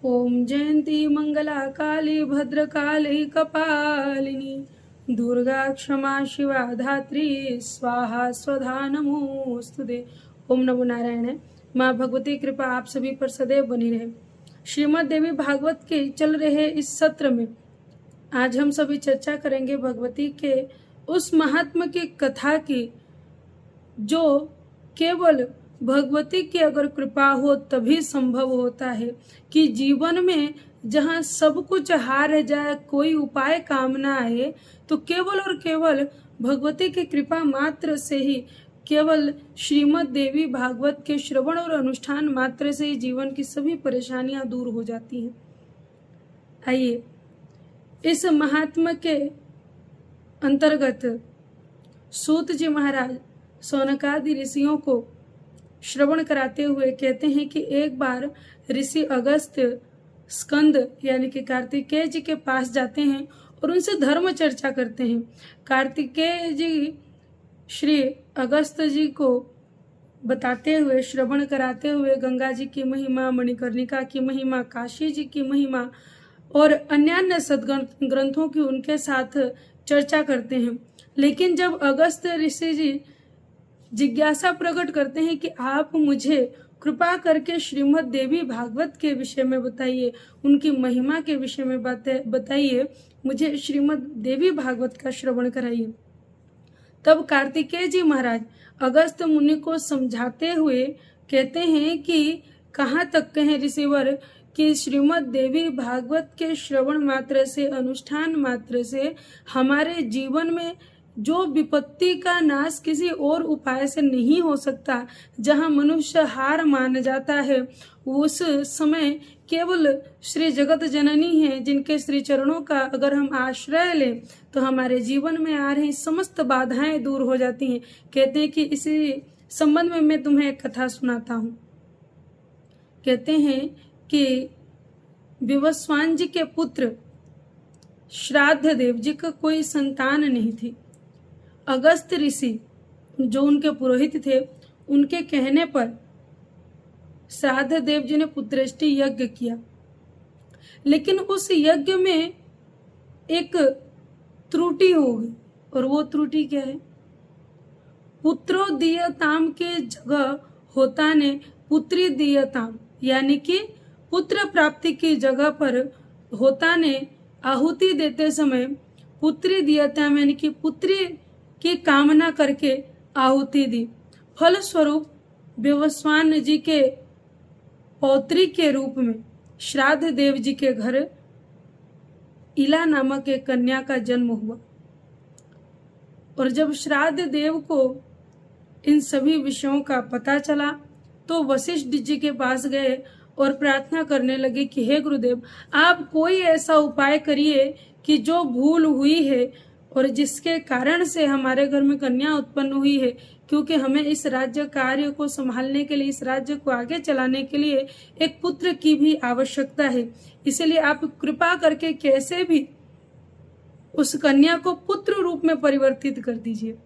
ओम जयंती मंगला काली भद्रकाली कपालिनी दुर्गा क्षमा शिवा धात्री स्वाहा स्वधा नमोस्तुते। ओम नमो नारायण। माँ भगवती कृपा आप सभी पर सदैव बनी रहे। श्रीमद् देवी भागवत के चल रहे इस सत्र में आज हम सभी चर्चा करेंगे भगवती के उस महात्मा की कथा की जो केवल भगवती की अगर कृपा हो तभी संभव होता है कि जीवन में जहाँ सब कुछ हार जाए, कोई उपाय काम ना आए, तो केवल और केवल भगवती की कृपा मात्र से ही, केवल श्रीमद् देवी भागवत के श्रवण और अनुष्ठान मात्र से ही जीवन की सभी परेशानियां दूर हो जाती हैं। आइए इस महात्मा के अंतर्गत सूत जी महाराज सौनकादि ऋषियों को श्रवण कराते हुए कहते हैं कि एक बार ऋषि अगस्त स्कंद यानी कि कार्तिकेय जी के पास जाते हैं और उनसे धर्म चर्चा करते हैं। कार्तिकेय जी श्री अगस्त जी को बताते हुए, श्रवण कराते हुए गंगा जी की महिमा, मणिकर्णिका की महिमा, काशी जी की महिमा और अन्य सदग्रंथों की उनके साथ चर्चा करते हैं। लेकिन जब अगस्त ऋषि जी जिज्ञासा प्रकट करते हैं कि आप मुझे कृपा करके श्रीमद् देवी भागवत के विषय में बताइए, उनकी महिमा के विषय में बताइए, मुझे श्रीमद् देवी भागवत का श्रवण कराइए, तब कार्तिकेय जी महाराज अगस्त मुनि को समझाते हुए कहते हैं कि कहाँ तक कहें ऋषिवर कि श्रीमद् देवी भागवत के श्रवण मात्र से, अनुष्ठान मात्र से हमारे जीवन में जो विपत्ति का नाश किसी और उपाय से नहीं हो सकता, जहाँ मनुष्य हार मान जाता है, उस समय केवल श्री जगत जननी है जिनके श्री चरणों का अगर हम आश्रय लें तो हमारे जीवन में आ रही समस्त बाधाएं दूर हो जाती हैं। कहते हैं कि इसी संबंध में मैं तुम्हें एक कथा सुनाता हूँ। कहते हैं कि विवस्वान जी के पुत्र श्राद्ध देव जी का कोई संतान नहीं थी। अगस्त ऋषि जो उनके पुरोहित थे, उनके कहने पर श्राद्ध देव जी ने पुत्रेष्टि यज्ञ किया, लेकिन उस यज्ञ में एक त्रुटि हो गई। और वो त्रुटि क्या है? पुत्रो दीयताम के जगह होता ने पुत्री दीयताम, यानी कि पुत्र प्राप्ति की जगह पर होता ने आहुति देते समय पुत्री दीयताम यानी कि पुत्री की कामना करके आहुति दी। फलस्वरूप विवस्वान जी के पौत्री के रूप में श्राद्ध देव जी के घर इला नामक एक कन्या का जन्म हुआ। और जब श्राद्ध देव को इन सभी विषयों का पता चला तो वशिष्ठ जी के पास गए और प्रार्थना करने लगे कि हे गुरुदेव, आप कोई ऐसा उपाय करिए कि जो भूल हुई है और जिसके कारण से हमारे घर में कन्या उत्पन्न हुई है, क्योंकि हमें इस राज्य कार्य को संभालने के लिए, इस राज्य को आगे चलाने के लिए एक पुत्र की भी आवश्यकता है। इसलिए आप कृपा करके कैसे भी उस कन्या को पुत्र रूप में परिवर्तित कर दीजिए।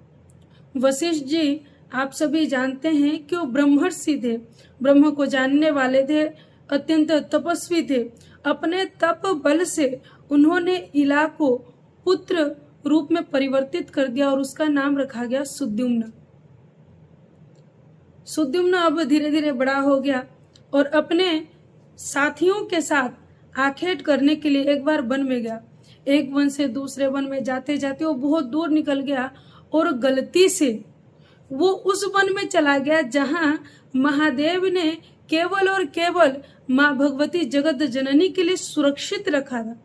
वशिष्ठ जी आप सभी जानते हैं कि वो ब्रह्मर्षि थे, ब्रह्म को जानने वाले थे, अत्यंत तपस्वी थे। अपने तप बल से उन्होंने इला को पुत्र रूप में परिवर्तित कर दिया और उसका नाम रखा गया सुद्युम्न। सुद्युम्न अब धीरे धीरे बड़ा हो गया और अपने साथियों के साथ आखेट करने के लिए एक बार वन में गया। एक वन से दूसरे वन में जाते जाते वो बहुत दूर निकल गया और गलती से वो उस वन में चला गया जहां महादेव ने केवल और केवल माँ भगवती जगत जननी के लिए सुरक्षित रखा था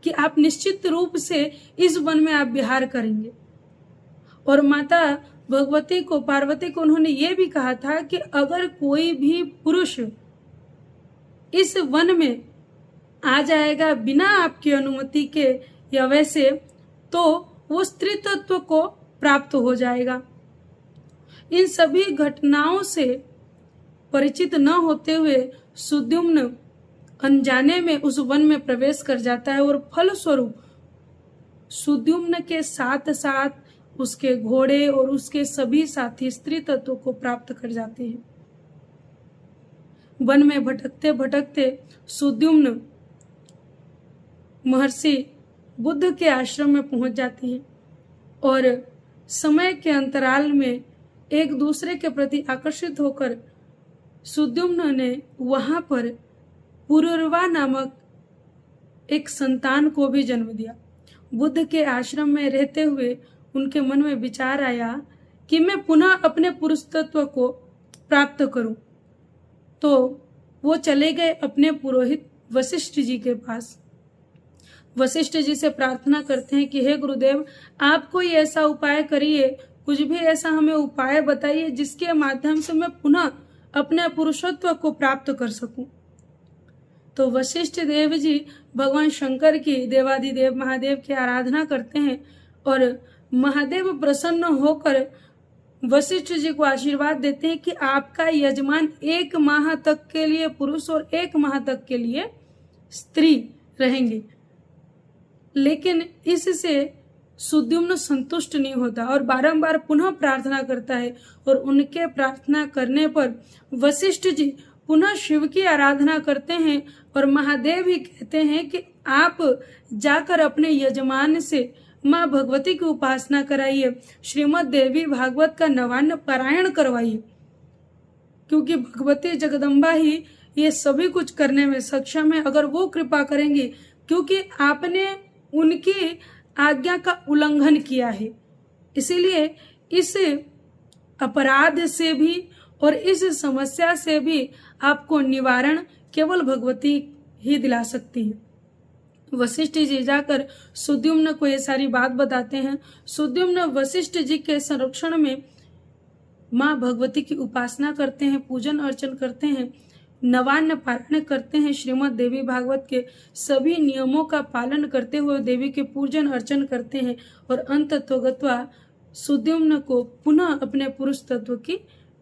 कि आप निश्चित रूप से इस वन में आप विहार करेंगे। और माता भगवती को, पार्वती को उन्होंने ये भी कहा था कि अगर कोई भी पुरुष इस वन में आ जाएगा बिना आपकी अनुमति के या वैसे, तो वो स्त्री तत्व को प्राप्त हो जाएगा। इन सभी घटनाओं से परिचित न होते हुए सुद्युम्न अनजाने में उस वन में प्रवेश कर जाता है और फलस्वरूप सुद्युम्न के साथ साथ उसके घोड़े और उसके सभी साथी स्त्री तत्व को प्राप्त कर जाते हैं। वन में भटकते भटकते सुद्युम्न महर्षि बुद्ध के आश्रम में पहुंच जाती हैं और समय के अंतराल में एक दूसरे के प्रति आकर्षित होकर सुद्युम्न ने वहां पर पुरुरवा नामक एक संतान को भी जन्म दिया। बुद्ध के आश्रम में रहते हुए उनके मन में विचार आया कि मैं पुनः अपने पुरुष तत्व को प्राप्त करूं। तो वो चले गए अपने पुरोहित वशिष्ठ जी के पास। वशिष्ठ जी से प्रार्थना करते हैं कि हे गुरुदेव, आप कोई ऐसा उपाय करिए, कुछ भी ऐसा हमें उपाय बताइए जिसके माध्यम से मैं पुनः अपने पुरुषत्व को प्राप्त कर सकूं। तो वशिष्ठ देव जी भगवान शंकर की, देवादिदेव महादेव की आराधना करते हैं और महादेव प्रसन्न होकर वशिष्ठ जी को आशीर्वाद देते हैं कि आपका यजमान 1 माह तक के लिए पुरुष और 1 माह तक के लिए स्त्री रहेंगे। लेकिन इससे सुद्युम्न संतुष्ट नहीं होता और बारंबार पुनः प्रार्थना करता है और उनके प्रार्थना करने पर वशिष्ठ जी पुनः शिव की आराधना करते हैं और महादेव ही कहते हैं कि आप जाकर अपने यजमान से माँ भगवती की उपासना कराइए, श्रीमद् देवी भागवत का नवान्न पारायण करवाइए, क्योंकि भगवती जगदम्बा ही ये सभी कुछ करने में सक्षम है अगर वो कृपा करेंगी, क्योंकि आपने उनकी आज्ञा का उल्लंघन किया है। इसीलिए इस अपराध से भी और इस समस्या से भी आपको निवारण केवल भगवती ही दिला सकती है। वशिष्ठ जी जाकर सुद्युम्न को ये सारी बात बताते हैं। सुद्युम्न वशिष्ठ जी के संरक्षण में माँ भगवती की उपासना करते हैं, पूजन अर्चन करते हैं, नवान्न पारायण करते हैं, श्रीमद् देवी भागवत के सभी नियमों का पालन करते हुए देवी के पूजन अर्चन करते हैं और अंततोगत्वा सुद्युम्न को पुनः अपने पुरुष तत्व की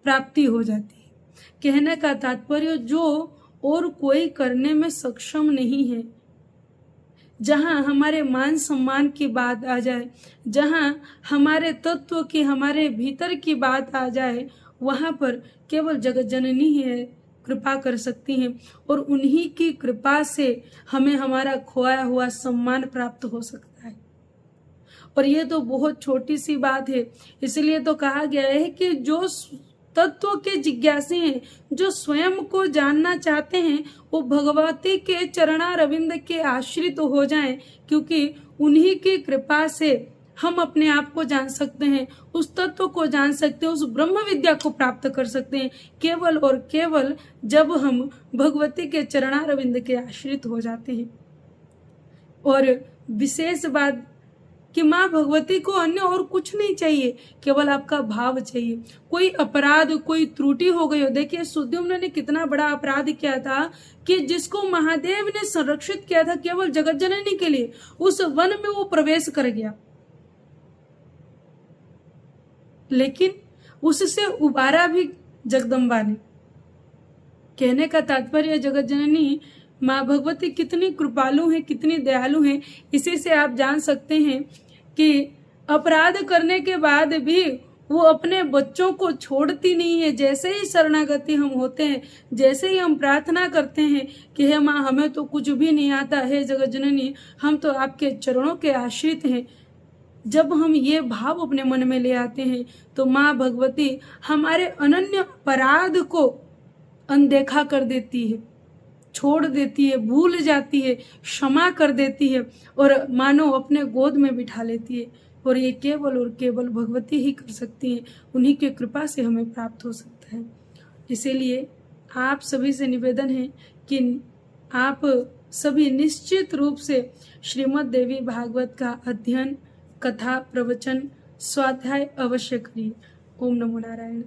प्राप्ति हो जाती है। कहने का तात्पर्य जो और कोई करने में सक्षम नहीं है, जहां हमारे मान सम्मान की बात आ जाए, जहां हमारे तत्व की, हमारे भीतर की बात आ जाए, वहां पर केवल जगत जननी ही है कृपा कर सकती हैं और उन्हीं की कृपा से हमें हमारा खोया हुआ सम्मान प्राप्त हो सकता है। और ये तो बहुत छोटी सी बात है, इसलिए तो कहा गया है कि जो तत्व के जिज्ञासी हैं, जो स्वयं को जानना चाहते हैं, वो भगवती के चरणारविंद के आश्रित हो जाएं, क्योंकि उन्हीं की कृपा से हम अपने आप को जान सकते हैं, उस तत्व को जान सकते हैं, उस ब्रह्म विद्या को प्राप्त कर सकते हैं केवल और केवल जब हम भगवती के चरणारविंद के आश्रित हो जाते हैं। और विशेष बात कि माँ भगवती को अन्य और कुछ नहीं चाहिए, केवल आपका भाव चाहिए। कोई अपराध, कोई त्रुटि हो गई हो, देखिए सुद्युम्न ने कितना बड़ा अपराध किया था कि जिसको महादेव ने संरक्षित किया था केवल जगत जननी के लिए, उस वन में वो प्रवेश कर गया, लेकिन उससे उबारा भी जगदम्बा ने। कहने का तात्पर्य जगत जननी माँ भगवती कितनी कृपालु है, कितनी दयालु है, इसी से आप जान सकते हैं कि अपराध करने के बाद भी वो अपने बच्चों को छोड़ती नहीं है। जैसे ही शरणागति हम होते हैं, जैसे ही हम प्रार्थना करते हैं कि हे माँ हमें तो कुछ भी नहीं आता, हे जगत जननी हम तो आपके चरणों के आश्रित हैं, जब हम ये भाव अपने मन में ले आते हैं तो माँ भगवती हमारे अनन्य अपराध को अनदेखा कर देती है, छोड़ देती है, भूल जाती है, क्षमा कर देती है और मानो अपने गोद में बिठा लेती है। और ये केवल और केवल भगवती ही कर सकती हैं, उन्हीं की कृपा से हमें प्राप्त हो सकता है। इसीलिए आप सभी से निवेदन है कि आप सभी निश्चित रूप से श्रीमद् देवी भागवत का अध्ययन, कथा, प्रवचन, स्वाध्याय अवश्य करिए। ओम नमो नारायण।